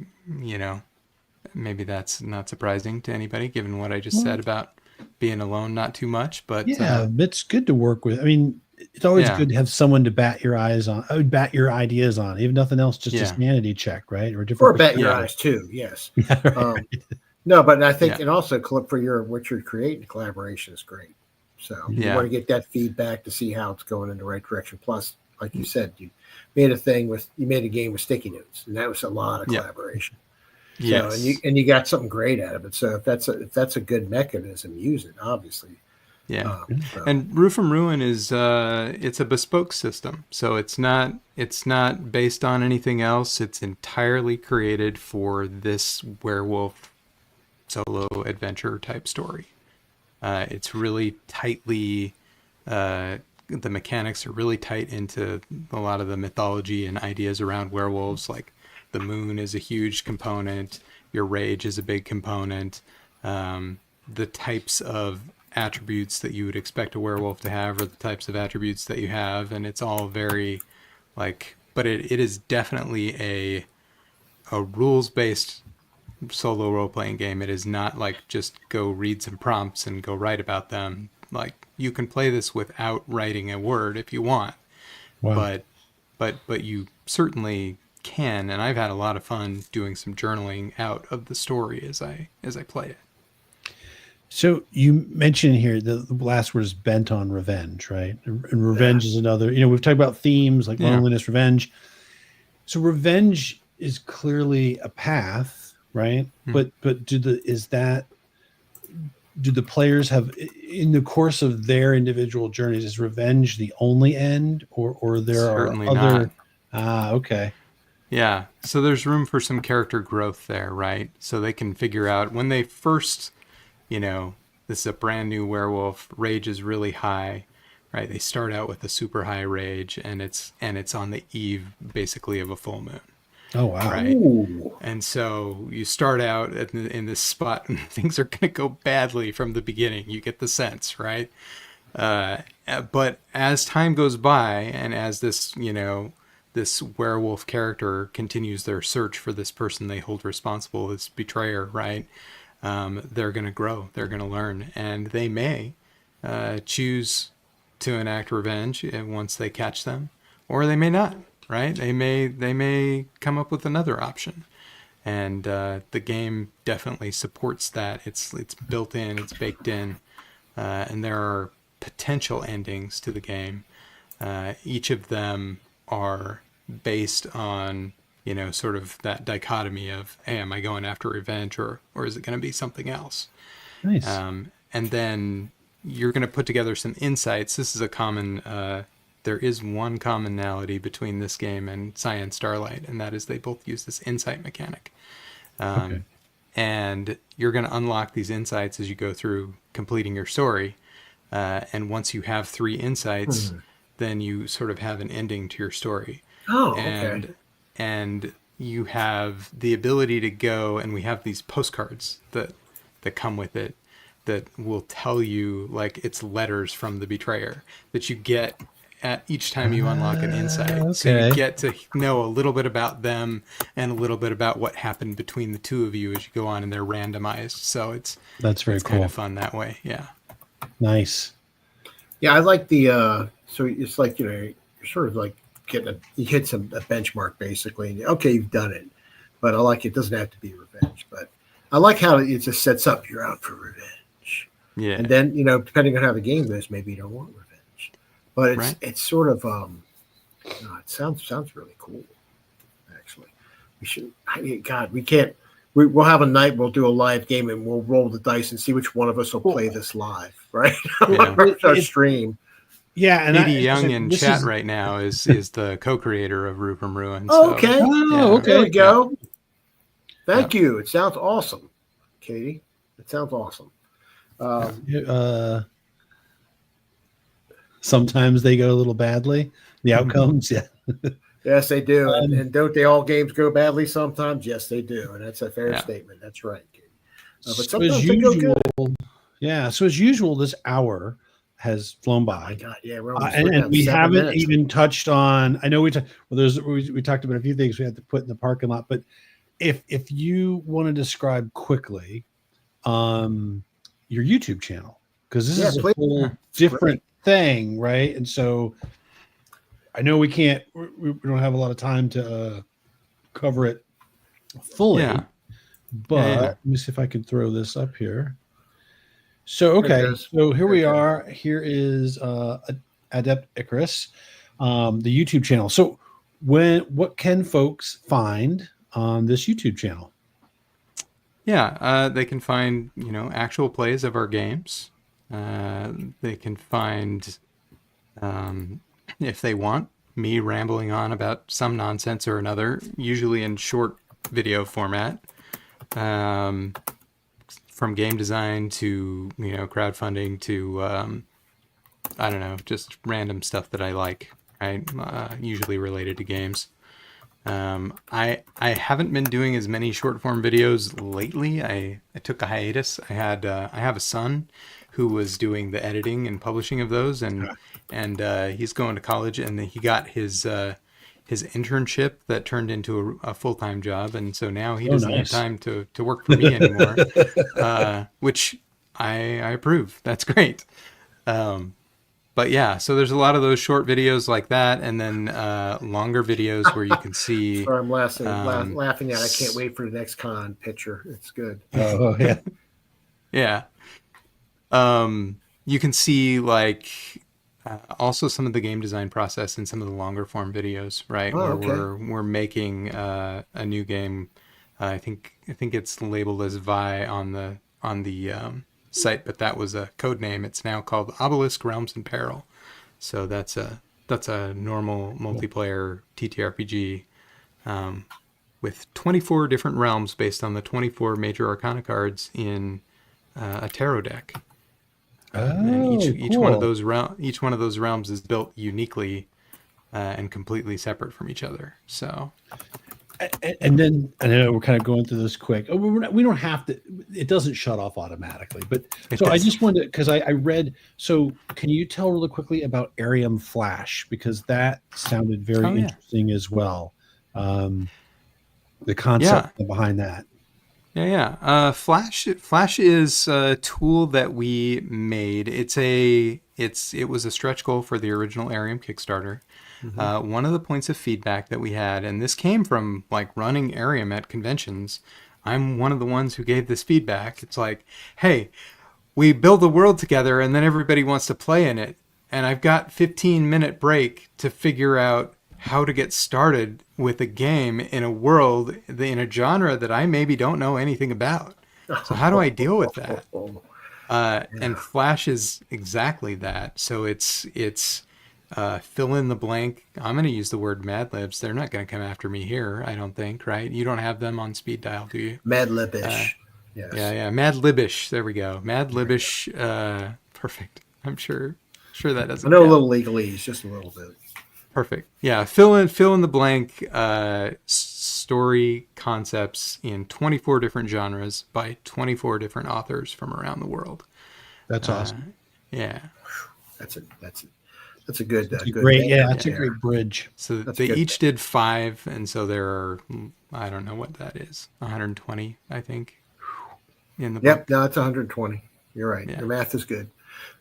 that's not surprising to anybody, given what I just said about being alone not too much. But it's good to work with. I mean, it's always good to have someone to bat your ideas on, even nothing else, just a sanity check, right? Or bat your eyes too, yes. No, but I think, and also for what you're creating, collaboration is great. So you want to get that feedback to see how it's going in the right direction. Plus, like you said, you made a game with sticky notes, and that was a lot of collaboration. Yes. So, and you got something great out of it. So if that's a good mechanism, use it, obviously. Yeah. And Rue from Ruin is it's a bespoke system. So it's not based on anything else. It's entirely created for this werewolf solo adventure type story. It's really tightly the mechanics are really tight into a lot of the mythology and ideas around werewolves. Like the moon is a huge component, your rage is a big component, the types of attributes that you would expect a werewolf to have are the types of attributes that you have, and it's all very but it is definitely a rules-based solo role-playing game. It is not like just go read some prompts and go write about them. Like, you can play this without writing a word if you want. Wow. But you certainly can, and I've had a lot of fun doing some journaling out of the story as I play it. So you mentioned here the last word is bent on revenge, right? And revenge is another. We've talked about themes like loneliness, revenge. So revenge is clearly a path, right? But do the players have, in the course of their individual journeys, is revenge the only end, or there Certainly are other? not. Okay. Yeah. So there's room for some character growth there, right? So they can figure out when they first, this is a brand new werewolf, rage is really high, right? They start out with a super high rage, and it's on the eve basically of a full moon. Oh wow! Right, Ooh. and so you start out in this spot, and things are going to go badly from the beginning. You get the sense, right? But as time goes by, and as this this werewolf character continues their search for this person they hold responsible, this betrayer, right? They're going to grow, they're going to learn, and they may choose to enact revenge once they catch them, or they may not, right? They may come up with another option, and the game definitely supports that. It's built in, it's baked in, and there are potential endings to the game. Each of them are based on sort of that dichotomy of, hey, am I going after revenge, or is it going to be something else? Nice. And then you're going to put together some insights. This is a common, there is one commonality between this game and Cyan Starlight, and that is they both use this insight mechanic. Okay. And you're going to unlock these insights as you go through completing your story. And once you have 3 insights, then you sort of have an ending to your story. Oh, okay. And you have the ability to go, and we have these postcards that come with it that will tell you, like, it's letters from the betrayer that you get at each time you unlock an insight. Okay. So you get to know a little bit about them and a little bit about what happened between the two of you as you go on, and they're randomized. So that's very cool. Kind of fun that way. Yeah. Nice. Yeah, I like the so it's like you're sort of like you hit a benchmark basically. Okay, you've done it, but I like it doesn't have to be revenge. But I like how it just sets up you're out for revenge. Yeah. And then depending on how the game goes, maybe you don't want revenge. But it's sort of it sounds really cool. Actually, we should. God, we can't. We'll have a night. We'll do a live game and we'll roll the dice and see which one of us will play this live. Right? Yeah. Our stream. Yeah, and Katie Young in chat right now is the co-creator of Root from Ruin. So, okay. Okay. There we go. Yeah. Thank you. It sounds awesome, Katie. It sounds awesome. Sometimes they go a little badly. The outcomes, yeah. Yes, they do. And don't they all games go badly sometimes? Yes, they do. And that's a fair statement. That's right, Katie. But sometimes they go good. Yeah. So as usual, this hour has flown by. Oh my God, yeah, and we haven't even touched on. I know we talked about a few things we had to put in the parking lot, but if you want to describe quickly, your YouTube channel, because this is a whole different thing, right? And so I know we don't have a lot of time to cover it fully, but let me see if I can throw this up here. So, okay, so here we are. Here is Adept Icarus, the YouTube channel. So what can folks find on this YouTube channel? Yeah, they can find, actual plays of our games. They can find, if they want, me rambling on about some nonsense or another, usually in short video format. From game design to crowdfunding to I don't know, just random stuff that I like, right? Usually related to games. I haven't been doing as many short form videos lately. I took a hiatus. I have a son who was doing the editing and publishing of those, and he's going to college, and he got his internship that turned into a full-time job, and so now he doesn't have time to work for me anymore, which I approve. That's great. But yeah, so there's a lot of those short videos like that, and then longer videos where you can see. Sorry, I'm laughing at. I can't wait for the next con picture. It's good. Oh yeah, yeah. You can see like also some of the game design process in some of the longer form videos, right? Oh, Where okay. we're making a new game. I think it's labeled as Vi on the site, but that was a code name. It's now called Obelisk Realms in Peril. So that's a normal multiplayer TTRPG with 24 different realms based on the 24 major Arcana cards in a tarot deck. And each one of Cool. those realms is built uniquely and completely separate from each other. So, And then I know we're kind of going through this quick. We don't have to. It doesn't shut off automatically. But so I just wanted, because I read. So can you tell really quickly about Arium Flash, because that sounded very interesting as well. The concept behind that. Yeah. Flash is a tool that we made. It was a stretch goal for the original Arium Kickstarter. Mm-hmm. One of the points of feedback that we had, and this came from like running Arium at conventions. I'm one of the ones who gave this feedback. It's like, hey, we build a world together and then everybody wants to play in it. And I've got 15-minute break to figure out how to get started with a game in a world, in a genre that I maybe don't know anything about. So how do I deal with that? And Flash is exactly that. So it's fill in the blank. I'm going to use the word Mad Libs. They're not going to come after me here, I don't think, right? You don't have them on speed dial, do you? Mad Libish. Yes. Yeah. Mad Libish. There we go. Mad Libish. Perfect. I'm sure that doesn't I know count. a little legalese, just a little bit. Perfect. Yeah. Fill in the blank story concepts in 24 different genres by 24 different authors from around the world. That's awesome. Yeah. That's a good, great. Yeah, that's a great bridge. So they each did 5, and so there are, I don't know what that is, 120, I think, in the book. Yep, no, it's 120. You're right. Yeah. Your math is good.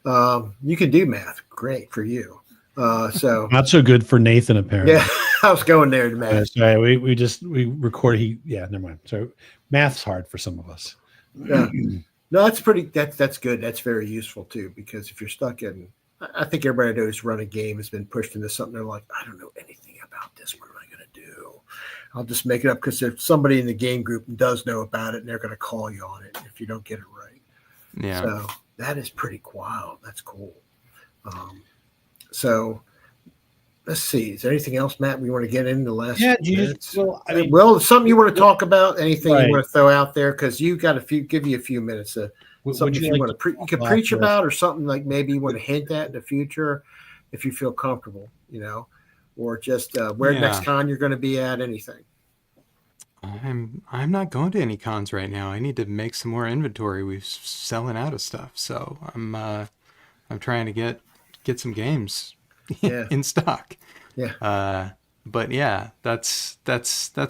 You can do math. Great for you. So not so good for Nathan, apparently. Yeah, I was going there to math. Sorry, we record. Never mind. So math's hard for some of us. Yeah. No, that's good. That's very useful too, because if you're stuck in, I think everybody knows run a game has been pushed into something. They're like, I don't know anything about this. What am I going to do? I'll just make it up, because if somebody in the game group does know about it, and they're going to call you on it if you don't get it right. Yeah. So that is pretty wild. That's cool. So let's see. Is there anything else, Matt, we want to get in the last minutes? Well, something you want to talk about? Anything you want to throw out there? Because you got give you a few minutes. Something you want to you can preach about, or something like maybe you want to hint at in the future, if you feel comfortable, or just where next con you're going to be at. Anything. I'm not going to any cons right now. I need to make some more inventory. We're selling out of stuff, so I'm trying to get some games in stock. Yeah. But yeah, that's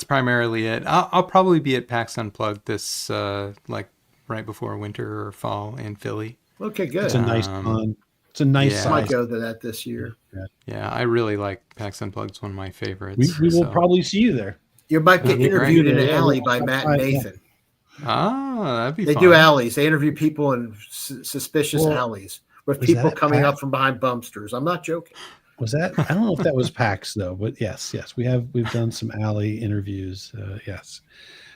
primarily it. I'll probably be at PAX Unplugged this like right before winter or fall in Philly. Okay, good. It's a nice con. It's a nice size. I might go to that this year. Yeah, I really like PAX Unplugged. It's one of my favorites. We will probably see you there. You might get interviewed in an alley by Matt and Nathan. That'd be fun. They do alleys. They interview people in suspicious alleys with people coming up from behind bumpsters. I'm not joking. Was that? I don't know if that was PAX though, but yes, we've done some alley interviews. Yes,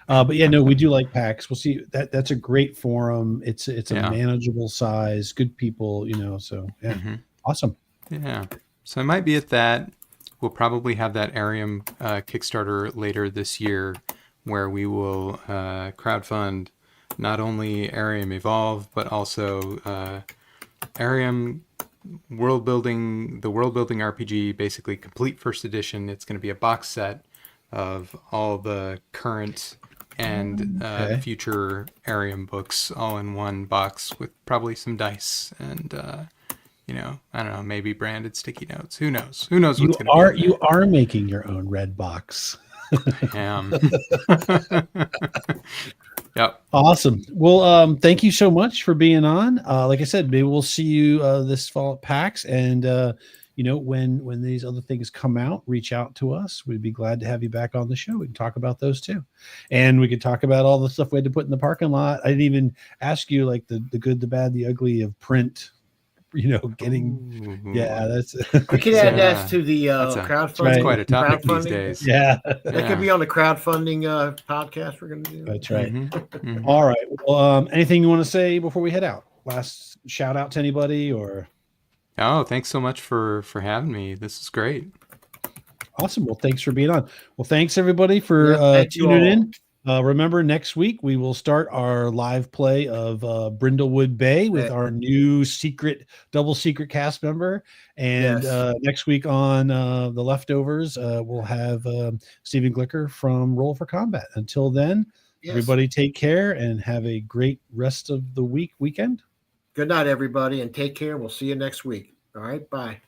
but yeah, no, we do like PAX. We'll see. That's a great forum. It's a manageable size, good people. So yeah, awesome. Yeah, so I might be at that. We'll probably have that Arium Kickstarter later this year, where we will crowdfund not only Arium Evolve, but also Arium the world building RPG, basically complete first edition. It's going to be a box set of all the current and future Arium books all in one box, with probably some dice and I don't know, maybe branded sticky notes. Who knows what's going to be. You are making your own red box. I am. Yep. Awesome. Well, thank you so much for being on. Like I said, maybe we'll see you this fall at PAX, and when these other things come out, reach out to us. We'd be glad to have you back on the show. We can talk about those too. And we could talk about all the stuff we had to put in the parking lot. I didn't even ask you like the good, the bad, the ugly of print, getting, that's. We could add that to the crowdfunding. That's quite a topic these days. Yeah. That could be on the crowdfunding podcast we're going to do. That's right. All right. Well, anything you want to say before we head out? Last shout out to anybody or? Oh, thanks so much for having me. This is great. Awesome. Well, thanks for being on. Well, thanks everybody for tuning in. Remember, next week we will start our live play of Brindlewood Bay with our new double secret cast member. And next week on The Leftovers, we'll have Stephen Glicker from Roll for Combat. Until then, everybody take care and have a great rest of the weekend. Good night, everybody, and take care. We'll see you next week. All right, bye.